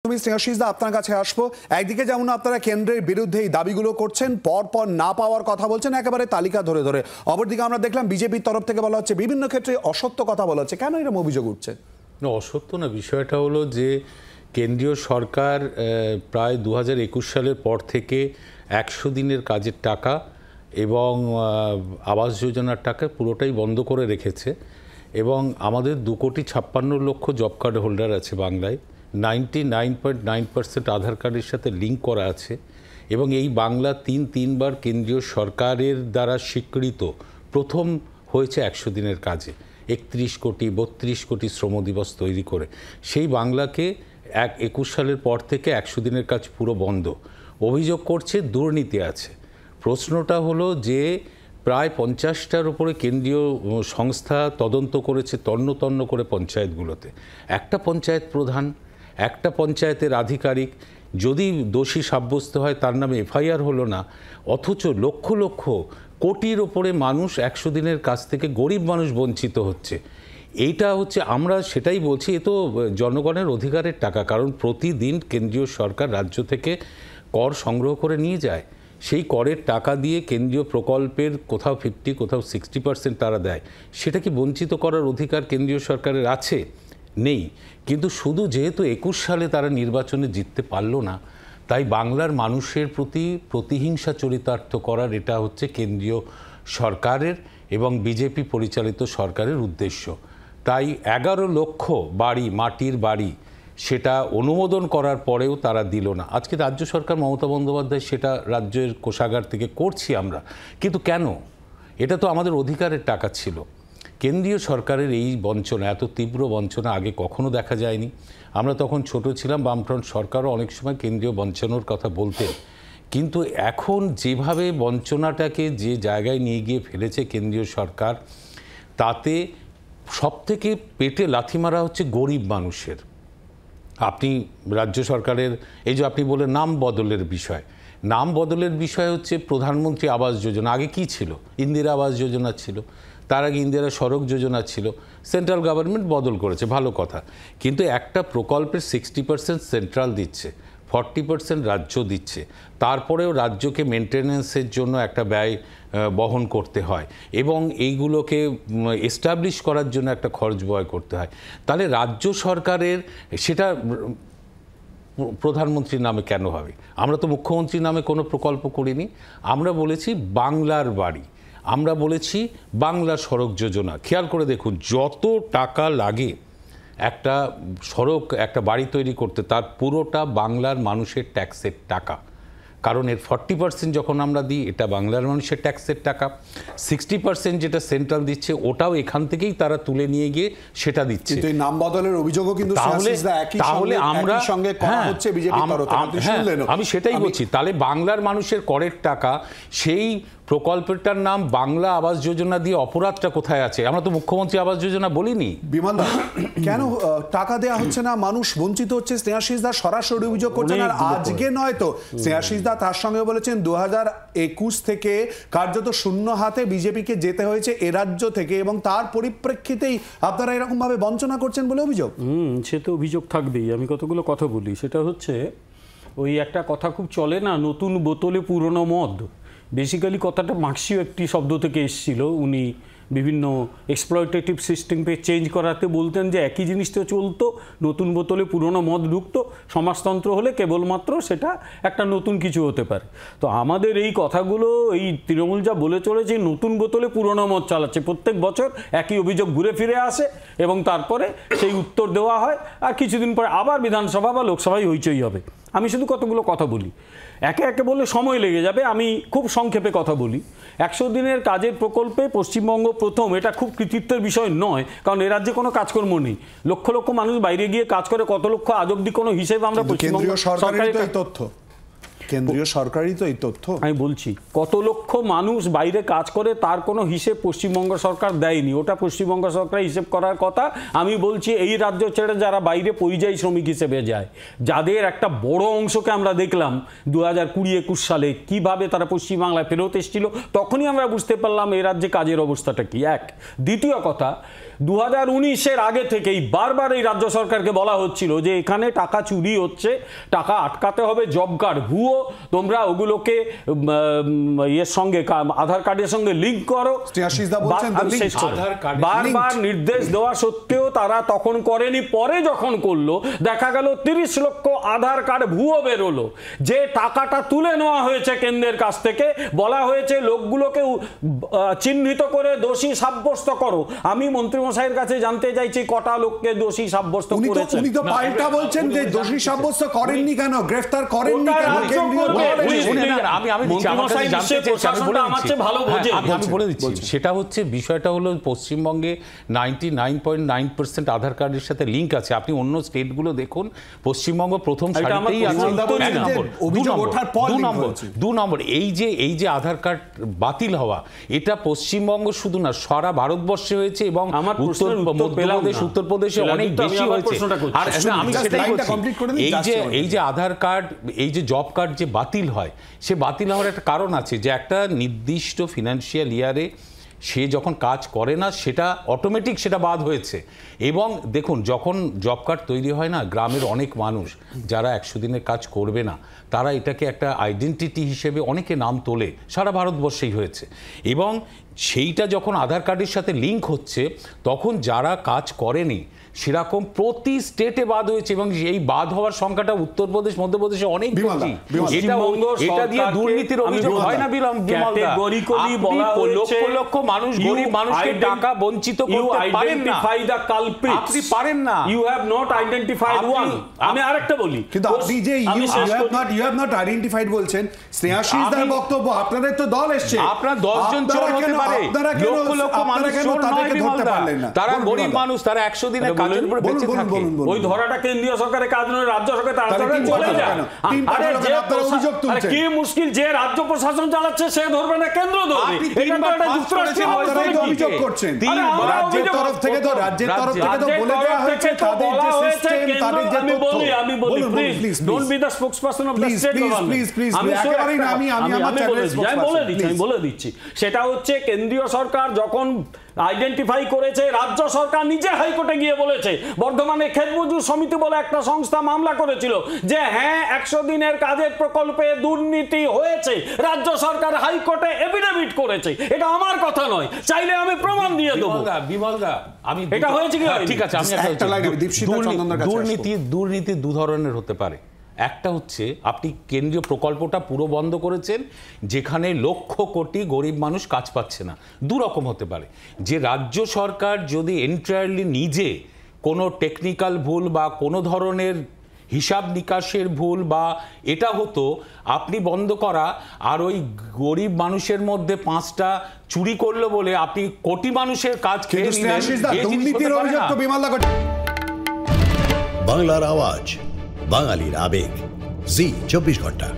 তুমি স্নেহাশিসদা আপনার কাছে আসবো। একদিকে যেমন আপনারা কেন্দ্রের বিরুদ্ধে এই দাবিগুলো করছেন, পর না পাওয়ার কথা বলছেন একেবারে তালিকা ধরে ধরে, অপরদিকে আমরা দেখলাম বিজেপির তরফ থেকে বলা হচ্ছে বিভিন্ন ক্ষেত্রে অসত্য কথা বলা হচ্ছে। কেন এরকম অভিযোগ উঠছে? না, অসত্য না, বিষয়টা হলো যে কেন্দ্রীয় সরকার প্রায় 2021 সালের পর থেকে 100 দিনের কাজের টাকা এবং আবাস যোজনার টাকা পুরোটাই বন্ধ করে রেখেছে। এবং আমাদের 2,56,00,000 জব কার্ড হোল্ডার আছে বাংলায়। 99.9% আধার কার্ডের সাথে লিঙ্ক করা আছে এবং এই বাংলা তিনবার কেন্দ্রীয় সরকারের দ্বারা স্বীকৃত প্রথম হয়েছে 100 দিনের কাজে। 31 কোটি 32 কোটি শ্রম দিবস তৈরি করে সেই বাংলাকে 21 সালের পর থেকে 100 দিনের কাজ পুরো বন্ধ। অভিযোগ করছে দুর্নীতি আছে। প্রশ্নটা হলো যে প্রায় 50টার উপরে কেন্দ্রীয় সংস্থা তদন্ত করেছে তন্ন করে পঞ্চায়েতগুলোতে। একটা পঞ্চায়েত প্রধান, একটা পঞ্চায়েতের আধিকারিক যদি দোষী সাব্যস্ত হয় তার নামে এফআইআর হলো না, অথচ লক্ষ লক্ষ কোটির ওপরে মানুষ 100 দিনের কাজ থেকে গরিব মানুষ বঞ্চিত হচ্ছে। এইটা হচ্ছে, আমরা সেটাই বলছি, এ তো জনগণের অধিকারের টাকা। কারণ প্রতিদিন কেন্দ্রীয় সরকার রাজ্য থেকে কর সংগ্রহ করে নিয়ে যায়, সেই করের টাকা দিয়ে কেন্দ্রীয় প্রকল্পের কোথাও 50 কোথাও 60% তারা দেয়। সেটা কি বঞ্চিত করার অধিকার কেন্দ্রীয় সরকারের আছে? নেই। কিন্তু শুধু যেহেতু 21 সালে তারা নির্বাচনে জিততে পারল না, তাই বাংলার মানুষের প্রতি প্রতিহিংসা চরিতার্থ করার এটা হচ্ছে কেন্দ্রীয় সরকারের এবং বিজেপি পরিচালিত সরকারের উদ্দেশ্য। তাই 11 লক্ষ বাড়ি, মাটির বাড়ি, সেটা অনুমোদন করার পরেও তারা দিল না। আজকে রাজ্য সরকার, মমতা বন্দ্যোপাধ্যায় সেটা রাজ্যের কোষাগার থেকে করছি আমরা, কিন্তু কেন? এটা তো আমাদের অধিকারের টাকা ছিল। কেন্দ্রীয় সরকারের এই বঞ্চনা, এত তীব্র বঞ্চনা আগে কখনো দেখা যায়নি। আমরা তখন ছোট ছিলাম, বামফ্রন্ট সরকারও অনেক সময় কেন্দ্রীয় বঞ্চনার কথা বলতেন। কিন্তু এখন যেভাবে বঞ্চনাটাকে যে জায়গায় নিয়ে গিয়ে ফেলেছে কেন্দ্রীয় সরকার, তাতে সবথেকে পেটে লাথি মারা হচ্ছে গরিব মানুষের। আপনি রাজ্য সরকারের এই যে আপনি বলে নাম বদলের বিষয়, নাম বদলের বিষয় হচ্ছে প্রধানমন্ত্রী আবাস যোজনা। আগে কি ছিল? ইন্দিরা আবাস যোজনা ছিল, তার আগে ইন্দিরা সড়ক যোজনা ছিল। সেন্ট্রাল গভর্নমেন্ট বদল করেছে, ভালো কথা। কিন্তু একটা প্রকল্পের 60% সেন্ট্রাল দিচ্ছে, 40% রাজ্য দিচ্ছে। তারপরেও রাজ্যকে মেনটেন্যান্সের জন্য একটা ব্যয় বহন করতে হয় এবং এইগুলোকে এস্টাবলিশ করার জন্য একটা খরচ ব্যয় করতে হয়। তাহলে রাজ্য সরকারের সেটা প্রধানমন্ত্রীর নামে কেন হবে? আমরা তো মুখ্যমন্ত্রীর নামে কোনো প্রকল্প করিনি। আমরা বলেছি বাংলার বাড়ি, আমরা বলেছি বাংলা সড়ক যোজনা। খেয়াল করে দেখুন, যত টাকা লাগে একটা সড়ক, একটা বাড়ি তৈরি করতে, তার পুরোটা বাংলার মানুষের ট্যাক্সের টাকা। কারণ এর 40% যখন আমরা দিই, এটা বাংলার মানুষের ট্যাক্সের টাকা। 60% যেটা সেন্ট্রাল দিচ্ছে, ওটাও এখান থেকেই তারা তুলে নিয়ে গিয়ে সেটা দিচ্ছে। কিন্তু এই নাম বদলের অভিযোগও কিন্তু তাহলে আমরা সঙ্গে করা হচ্ছে বিজেপির তরফ থেকে। আমি সেটাই বলছি, তাহলে বাংলার মানুষের করের টাকা, সেই প্রকল্পটার নাম বাংলা আবাস যোজনা দিয়ে অপরাধটা কোথায় আছে? আমরা তো মুখ্যমন্ত্রী আবাস যোজনা বলিনি। বিমানদা, কেন টাকা দেওয়া হচ্ছে না, মানুষ বঞ্চিত হচ্ছে? স্নেহাশিসদা সরাসরি অভিযোগ করছেন, আর আজকে নয় তো। স্নেহাশিসদা তার সঙ্গে বলেছেন 2021 থেকে কার্যত শূন্য হাতে বিজেপিকে যেতে হয়েছে এ রাজ্য থেকে, এবং তার পরিপ্রেক্ষিতেই আপনারা এরকম ভাবে বঞ্চনা করছেন বলে অভিযোগ। সে তো অভিযোগ থাকবেই। আমি কতগুলো কথা বলি, সেটা হচ্ছে ওই একটা কথা খুব চলে না, নতুন বোতলে পুরনো মদ। বেসিক্যালি কথাটা মার্ক্সীয় একটি শব্দ থেকে এসেছিল। উনি বিভিন্ন এক্সপ্লয়টেটিভ সিস্টেমকে চেঞ্জ করাতে বলতেন যে একই জিনিসটা চলতো, নতুন বোতলে পুরনো মদ ঢুকতো, সমাজতন্ত্র হলে কেবলমাত্র সেটা একটা নতুন কিছু হতে পারে। তো আমাদের এই কথাগুলো, এই তৃণমূল যা বলে চলেছে, নতুন বোতলে পুরনো মদ চালাচ্ছে, প্রত্যেক বছর একই অভিযোগ ঘুরে ফিরে আসে এবং তারপরে সেই উত্তর দেওয়া হয়, আর কিছুদিন পরে আবার বিধানসভা বা লোকসভায় হইচই হবে। আমি শুধু কতগুলো কথা বলি, একে একে বললে সময় লেগে যাবে, আমি খুব সংক্ষেপে কথা বলি। 100 দিনের কাজের প্রকল্পে পশ্চিমবঙ্গ প্রথম। এটা খুব কৃতিত্বের বিষয় নয়, কারণ এ রাজ্যে কোনো কাজকর্ম নেই। লক্ষ লক্ষ মানুষ বাইরে গিয়ে কাজ করে, কত লক্ষ আজ অব্দি কোনো হিসেব আমরা পশ্চিমবঙ্গ সরকারের তথ্য, কেন্দ্রীয় সরকারই তো এই তথ্য। আমি বলছি কত লক্ষ মানুষ বাইরে কাজ করে, তার কোনো হিসেব পশ্চিমবঙ্গ সরকার দেয়নি। ওটা পশ্চিমবঙ্গ সরকার হিসেব করার কথা। আমি বলছি এই রাজ্য ছেড়ে যারা বাইরে পরিযায়ী শ্রমিক হিসেবে যায়, যাদের একটা বড় অংশকে আমরা দেখলাম 2020-21 সালে কিভাবে তারা পশ্চিমবাংলায় ফেরত এসেছিল, তখনই আমরা বুঝতে পারলাম এই রাজ্যে কাজের অবস্থাটা কি। এক। দ্বিতীয় কথা, 2019-এর আগে থেকেই বারবার এই রাজ্য সরকারকে বলা হচ্ছিল যে এখানে টাকা চুরি হচ্ছে, টাকা আটকাতে হবে, জব কার্ড ভুয়ো, তোমরা ওগুলোকে ইয়ের সঙ্গে আধার কার্ডের সঙ্গে লিঙ্ক করো। বারবার নির্দেশ দেওয়া সত্ত্বেও তারা তখন করেনি। পরে যখন করলো দেখা গেল 30 লক্ষ আধার কার্ড ভুয়ো বেরোলো। যে টাকাটা তুলে নেওয়া হয়েছে কেন্দ্রের কাছ থেকে, বলা হয়েছে লোকগুলোকে চিহ্নিত করে দোষী সাব্যস্ত করো। আমি মন্ত্রীমশাইয়ের কাছে জানতে চাইছি কটা লোককে দোষী সাব্যস্ত করেছে? উনি তো পাল্টা বলছেন যে দোষী সাব্যস্ত করেননি কেন, গ্রেফতার করেননি কেন? আমি বলে দিচ্ছি, সেটা হচ্ছে বিষয়টা হলো পশ্চিমবঙ্গে 99.9% আধার কার্ডের সাথে লিঙ্ক আছে। আপনি অন্য স্টেটগুলো দেখুন, পশ্চিমবঙ্গ প্রথম সারিতেই আছে। দু নম্বর এই যে আধার কার্ড বাতিল হওয়া, এটা পশ্চিমবঙ্গ শুধু না সারা ভারতবর্ষে হয়েছে এবং উত্তরপ্রদেশে অনেক বেশি হয়েছে। আর আমি সেটাই বলছি, এই যে আধার কার্ড, এই যে জব কার্ড যে বাতিল হয়, সে বাতিল হওয়ার একটা কারণ আছে যে একটা নির্দিষ্ট ফিনান্সিয়াল ইয়ারে সে যখন কাজ করে না সেটা অটোমেটিক সেটা বাদ হয়েছে। এবং দেখুন, যখন জব কার্ড তৈরি হয় না, গ্রামের অনেক মানুষ যারা 100 দিনের কাজ করবে না, তারা এটাকে একটা আইডেন্টিটি হিসেবে অনেকে নাম তোলে, সারা ভারতবর্ষেই হয়েছে। এবং সেইটা যখন আধার কার্ডের সাথে লিঙ্ক হচ্ছে, তখন যারা কাজ করেনি সেরকম প্রতি স্টেটে বাদ হয়েছে এবং এই বাদ হওয়ার সংখ্যাটা উত্তরপ্রদেশ, মধ্যপ্রদেশে অনেক বেশি। এটা দিয়ে দুর্নীতির অভিযোগ হয় না লক্ষ লক্ষ মানুষ, গরিব মানুষকে টাকা বঞ্চিত করতে পারেন না, আপনি পারেন না। You have not identified one. আমি আরেকটা বলি, কিন্তু আপনি যে ইউ হ্যাভ নট আইডেন্টিফাইড বলছেন, স্নেহাশিসদার বক্তব্য, আপনাদের তো দল এসছে, আপনার 10 জন চোর হতে পারে, লক্ষ লক্ষ মানুষ চোর নয় বিমলদা, তারা গরিব মানুষ, তারা 100 দিনের কাজের উপরে বেঁচে থাকে। ওই ধরাটা কেন্দ্রীয় সরকারের কাজ নয়, রাজ্য সরকার চলে যায়। কি মুশকিল, যে রাজ্য প্রশাসন চালাচ্ছে সে ধরবে না, কেন্দ্র ধরবে। অভিযোগ করছেন রাজ্যের তরফ থেকে, তো রাজ্যের তরফ থেকে তো বলে দেওয়া হয়েছে তাদের যে সিস্টেম, তাদের যে আমি বলি please don't be the spokesperson of the state government. আমি বলে দিচ্ছি, সেটা হচ্ছে কেন্দ্রীয় সরকার যখন আইডেন্টিফাই করেছে, রাজ্য সরকার নিজে হাইকোর্টে গিয়ে বলেছে। বর্ধমানে ক্ষেত মজুর সমিতি বলে একটা সংস্থা মামলা করেছিল যে হ্যাঁ 100 দিনের কাজের প্রকল্পে দুর্নীতি হয়েছে, রাজ্য সরকার হাইকোর্টে এফিডেভিট করেছে। এটা আমার কথা নয়, চাইলে আমি প্রমাণ দিয়ে দেবো। বিমলদা, আমি এটা হয়েছে কি? ঠিক আছে, আমি দুর্নীতি দু ধরনের হতে পারে। একটা হচ্ছে আপনি কেন্দ্রীয় প্রকল্পটা পুরো বন্ধ করেছেন, যেখানে লক্ষ কোটি গরিব মানুষ কাজ পাচ্ছে না। দু রকম হতে পারে, যে রাজ্য সরকার যদি এন্টায়ারলি নিজে কোনো টেকনিক্যাল ভুল বা কোনো ধরনের হিসাব নিকাশের ভুল বা এটা হতো, আপনি বন্ধ করা, আর ওই গরিব মানুষের মধ্যে 5টা চুরি করলো বলে আপনি কোটি মানুষের কাজ খেয়ে নিলেন। বাংলার আওয়াজ, বাঙালির আবেগ, জি 24 ঘন্টা।